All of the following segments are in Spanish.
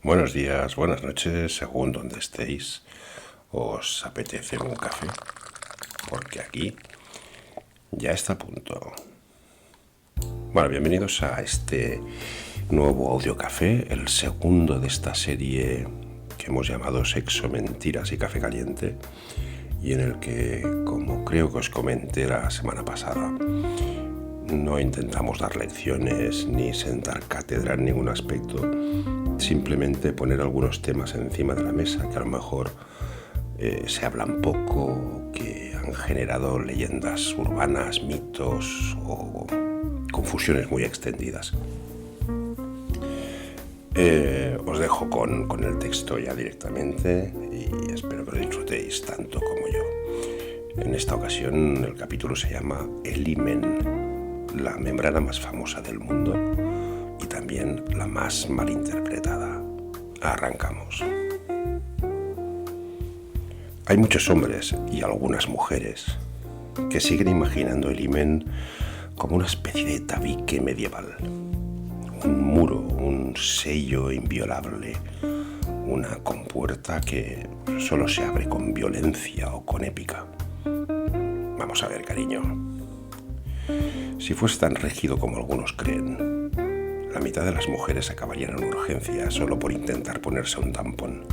Buenos días, buenas noches, según donde estéis. ¿Os apetece un café? Porque aquí ya está a punto. Bueno, bienvenidos a este nuevo audio café, el segundo de esta serie que hemos llamado Sexo, Mentiras y Café Caliente, y en el que, como creo que os comenté la semana pasada, no intentamos dar lecciones ni sentar cátedra en ningún aspecto, simplemente poner algunos temas encima de la mesa que a lo mejor se hablan poco, que han generado leyendas urbanas, mitos o confusiones muy extendidas. Os dejo con el texto ya directamente y espero que lo disfrutéis tanto como yo. En esta ocasión el capítulo se llama El himen, la membrana más famosa del mundo y también la más malinterpretada. Arrancamos. Hay muchos hombres y algunas mujeres que siguen imaginando el himen como una especie de tabique medieval, un muro, un sello inviolable, una compuerta que solo se abre con violencia o con épica. Vamos a ver, cariño. Si fuese tan rígido como algunos creen, la mitad de las mujeres acabarían en urgencia solo por intentar ponerse un tampón.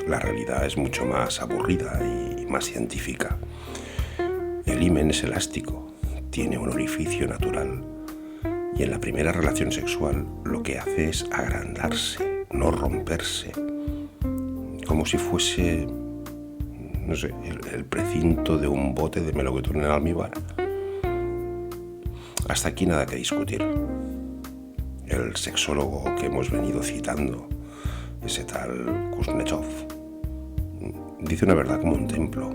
La realidad es mucho más aburrida y más científica. El himen es elástico, tiene un orificio natural y en la primera relación sexual lo que hace es agrandarse, no romperse, como si fuese, no sé, el precinto de un bote de melocotón en almíbar. Hasta aquí nada que discutir. El sexólogo que hemos venido citando, ese tal Kuznetsov, dice una verdad como un templo.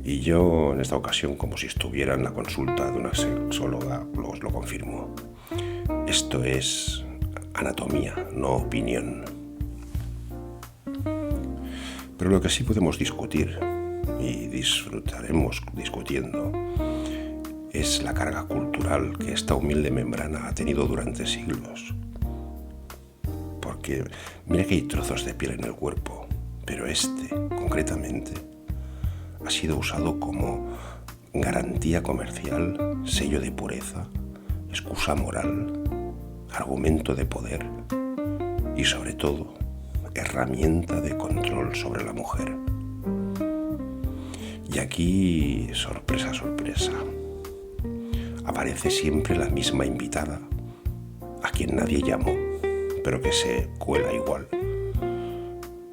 Y yo, en esta ocasión, como si estuviera en la consulta de una sexóloga, os lo confirmo. Esto es anatomía, no opinión. Pero lo que sí podemos discutir, y disfrutaremos discutiendo, es la carga cultural que esta humilde membrana ha tenido durante siglos. Porque mira que hay trozos de piel en el cuerpo, pero este, concretamente, ha sido usado como garantía comercial, sello de pureza, excusa moral, argumento de poder y, sobre todo, herramienta de control sobre la mujer. Y aquí, sorpresa, sorpresa, aparece siempre la misma invitada, a quien nadie llamó, pero que se cuela igual: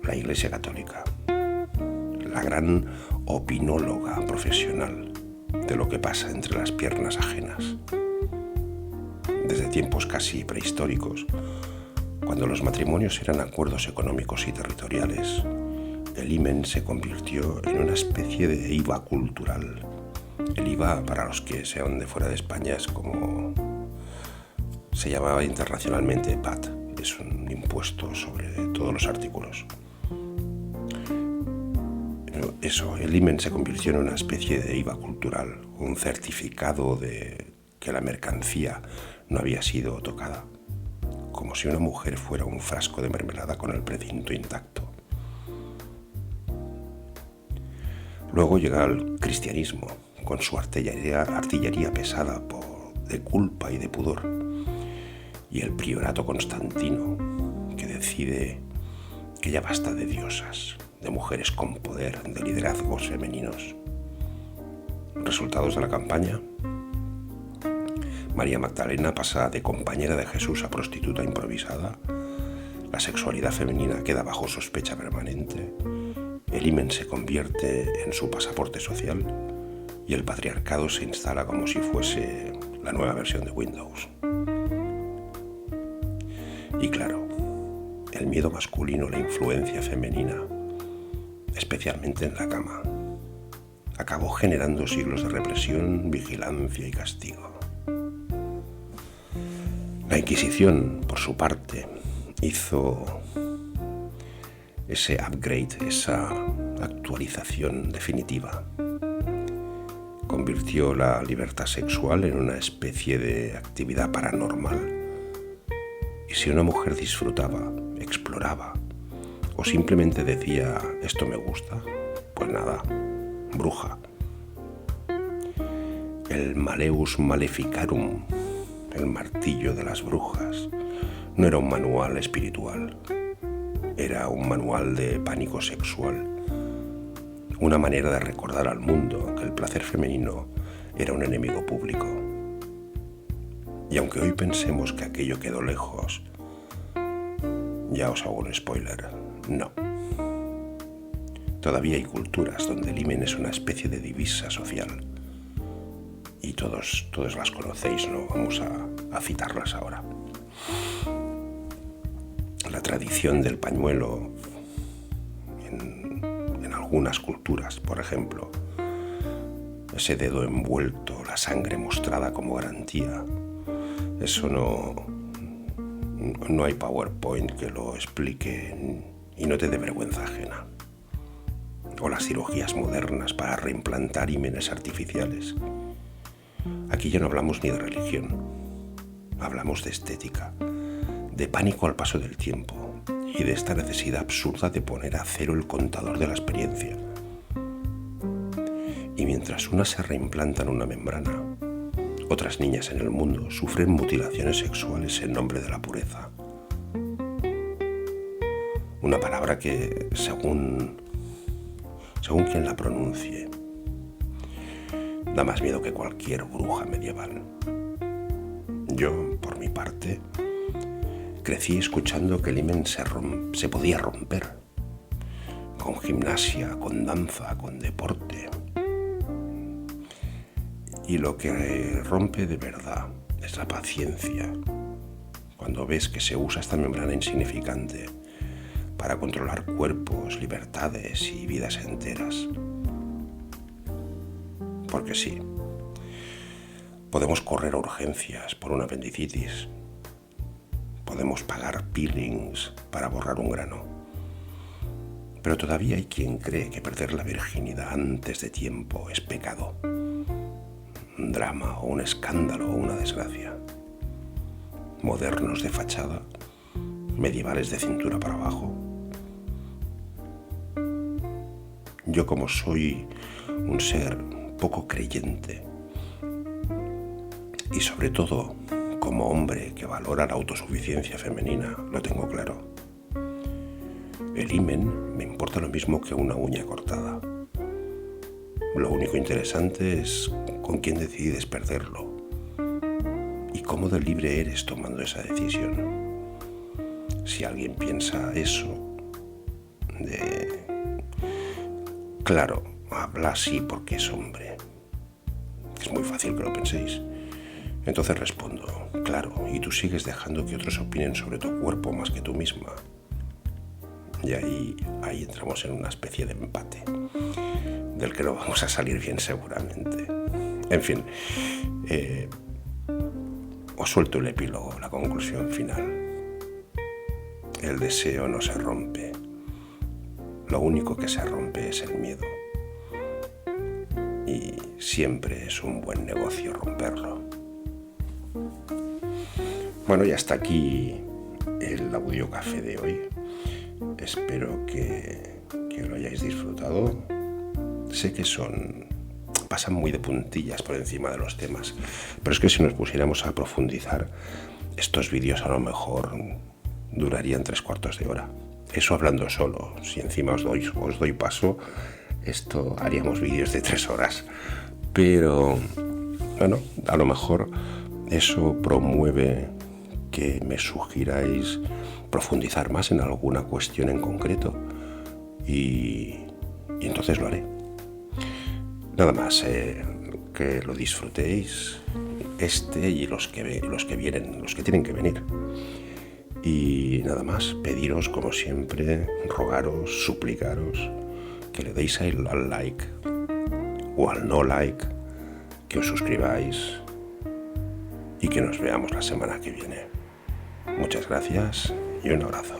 la Iglesia Católica, la gran opinóloga profesional de lo que pasa entre las piernas ajenas. Desde tiempos casi prehistóricos, cuando los matrimonios eran acuerdos económicos y territoriales, el himen se convirtió en una especie de IVA cultural. El IVA, para los que sean de fuera de España, es como se llamaba internacionalmente VAT, es un impuesto sobre todos los artículos. Eso, el himen se convirtió en una especie de IVA cultural, un certificado de que la mercancía no había sido tocada, como si una mujer fuera un frasco de mermelada con el precinto intacto. Luego llega el cristianismo, con su artillería pesada de culpa y de pudor, y el priorato constantino, que decide que ya basta de diosas, de mujeres con poder, de liderazgos femeninos. Resultados de la campaña: María Magdalena pasa de compañera de Jesús a prostituta improvisada, la sexualidad femenina queda bajo sospecha permanente, el himen se convierte en su pasaporte social y el patriarcado se instala como si fuese la nueva versión de Windows. Y claro, el miedo masculino, la influencia femenina, especialmente en la cama, acabó generando siglos de represión, vigilancia y castigo. La Inquisición, por su parte, hizo ese upgrade, esa actualización definitiva. Convirtió la libertad sexual en una especie de actividad paranormal y si una mujer disfrutaba, exploraba o simplemente decía esto me gusta, pues nada, bruja. El Maleus Maleficarum, el martillo de las brujas, no era un manual espiritual, era un manual de pánico sexual, una manera de recordar al mundo que el placer femenino era un enemigo público. Y aunque hoy pensemos que aquello quedó lejos, ya os hago un spoiler, no. Todavía hay culturas donde el himen es una especie de divisa social. Y todos las conocéis, no vamos a citarlas ahora. La tradición del pañuelo en algunas culturas, por ejemplo, ese dedo envuelto, la sangre mostrada como garantía, eso no hay PowerPoint que lo explique y no te dé vergüenza ajena. O las cirugías modernas para reimplantar himenes artificiales. Aquí ya no hablamos ni de religión, hablamos de estética, de pánico al paso del tiempo y de esta necesidad absurda de poner a cero el contador de la experiencia. Y mientras unas se reimplantan una membrana, otras niñas en el mundo sufren mutilaciones sexuales en nombre de la pureza. Una palabra que, según quien la pronuncie, da más miedo que cualquier bruja medieval. Yo, por mi parte, crecí escuchando que el himen se podía romper, con gimnasia, con danza, con deporte. Y lo que rompe de verdad es la paciencia, cuando ves que se usa esta membrana insignificante para controlar cuerpos, libertades y vidas enteras. Porque sí, podemos correr a urgencias por una apendicitis, podemos pagar peelings para borrar un grano, pero todavía hay quien cree que perder la virginidad antes de tiempo es pecado, un drama o un escándalo o una desgracia. Modernos de fachada, medievales de cintura para abajo. Yo, como soy un ser poco creyente y sobre todo como hombre que valora la autosuficiencia femenina, lo tengo claro. El himen me importa lo mismo que una uña cortada. Lo único interesante es con quién decides perderlo y cómo de libre eres tomando esa decisión. Si alguien piensa eso, claro, habla así porque es hombre. Es muy fácil que lo penséis. Entonces respondo, claro, y tú sigues dejando que otros opinen sobre tu cuerpo más que tú misma. Y ahí entramos en una especie de empate, del que no vamos a salir bien seguramente. En fin, os suelto el epílogo, la conclusión final. El deseo no se rompe. Lo único que se rompe es el miedo. Y siempre es un buen negocio romperlo. Bueno, y hasta aquí el audio café de hoy. Espero que lo hayáis disfrutado. Sé que pasan muy de puntillas por encima de los temas, pero es que si nos pusiéramos a profundizar, estos vídeos a lo mejor durarían 3/4 de hora. Eso hablando solo. Si encima os doy paso, haríamos vídeos de 3 horas. Pero, bueno, a lo mejor eso promueve que me sugiráis profundizar más en alguna cuestión en concreto y entonces lo haré. Nada más, que lo disfrutéis, y los que vienen, los que tienen que venir. Y nada más, pediros como siempre, rogaros, suplicaros que le deis al like o al no like, que os suscribáis y que nos veamos la semana que viene. Muchas gracias y un abrazo.